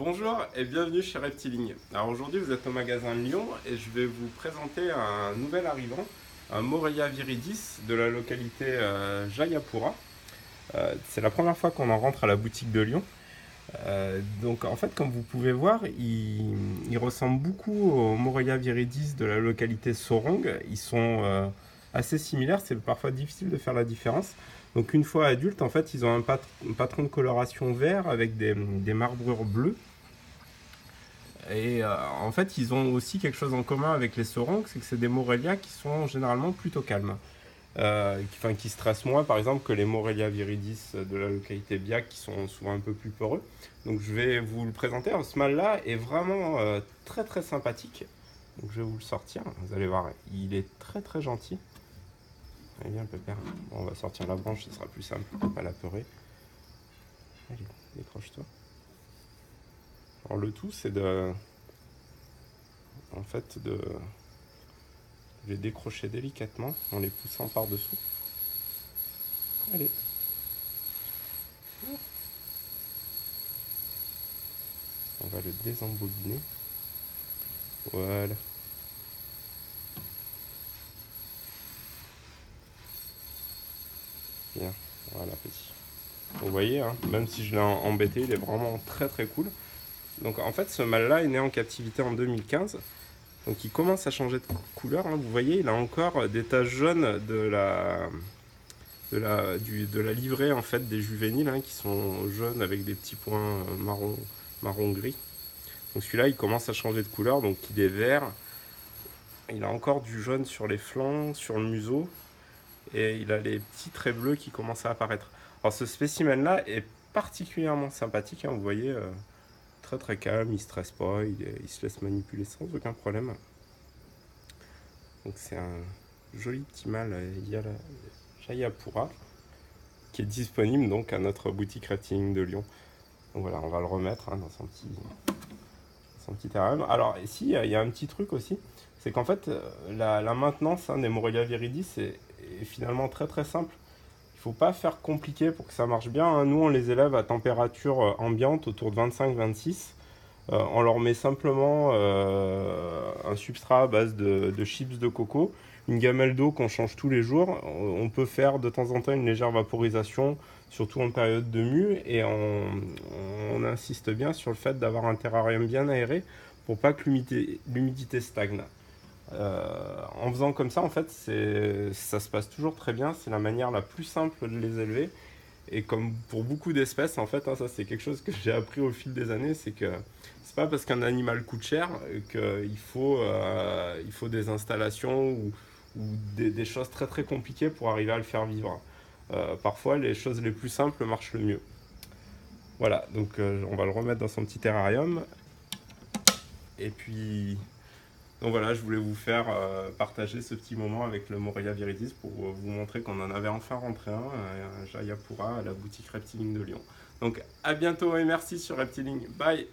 Bonjour et bienvenue chez Reptiling. Alors aujourd'hui vous êtes au magasin Lyon et je vais vous présenter un nouvel arrivant, un Morelia viridis de la localité Jayapura. C'est la première fois qu'on en rentre à la boutique de Lyon. Donc en fait comme vous pouvez voir, il ressemble beaucoup au Morelia viridis de la localité Sorong. Ils sont assez similaires, c'est parfois difficile de faire la différence. Donc une fois adultes, en fait, ils ont un patron de coloration vert avec des marbrures bleues. Et en fait, ils ont aussi quelque chose en commun avec les Sorongs, c'est que c'est des Morelia qui sont généralement plutôt calmes. Qui stressent moins, par exemple, que les Morelia viridis de la localité Biak, qui sont souvent un peu plus peureux. Donc je vais vous le présenter. Alors, ce mâle-là est vraiment très très sympathique. Donc je vais vous le sortir, vous allez voir, il est très très gentil. Allez bien, pépère. Bon, on va sortir la branche, ce sera plus simple, pour pas la peurer. Allez, décroche-toi. Alors le tout, c'est de... En fait, de les décrocher délicatement en les poussant par-dessous. Allez. On va le désembobiner. Voilà. Bien. Voilà, petit. Vous voyez, hein, même si je l'ai embêté, il est vraiment très très cool. Donc en fait, ce mâle-là est né en captivité en 2015. Donc il commence à changer de couleur. Hein. Vous voyez, il a encore des taches jaunes de la livrée en fait des juvéniles hein, qui sont jaunes avec des petits points marron gris. Donc celui-là, il commence à changer de couleur, donc il est vert. Il a encore du jaune sur les flancs, sur le museau, et il a les petits traits bleus qui commencent à apparaître. Alors ce spécimen-là est particulièrement sympathique, hein, vous voyez, très très calme, il ne stresse pas, il se laisse manipuler sans aucun problème. Donc c'est un joli petit mâle Jayapura qui est disponible donc à notre boutique Reptiling de Lyon. Donc voilà, on va le remettre hein, dans son petit terrarium. Alors ici, il y a un petit truc aussi, c'est qu'en fait, la maintenance hein, des Morelia viridis est finalement très très simple. Il ne faut pas faire compliqué pour que ça marche bien. Hein. Nous, on les élève à température ambiante, autour de 25-26. On leur met simplement un substrat à base de chips de coco, une gamelle d'eau qu'on change tous les jours. On peut faire de temps en temps une légère vaporisation, surtout en période de mue, et on insiste bien sur le fait d'avoir un terrarium bien aéré pour pas que l'humidité stagne. En faisant comme ça, en fait, ça se passe toujours très bien. C'est la manière la plus simple de les élever. Et comme pour beaucoup d'espèces, en fait, hein, ça c'est quelque chose que j'ai appris au fil des années, c'est que c'est pas parce qu'un animal coûte cher qu'il faut des installations ou des choses très très compliquées pour arriver à le faire vivre. Parfois, les choses les plus simples marchent le mieux. Voilà, donc on va le remettre dans son petit terrarium. Et puis, donc voilà, je voulais vous faire partager ce petit moment avec le Morelia viridis pour vous montrer qu'on en avait enfin rentré un Jayapura à la boutique Reptiling de Lyon. Donc à bientôt et merci sur Reptiling. Bye!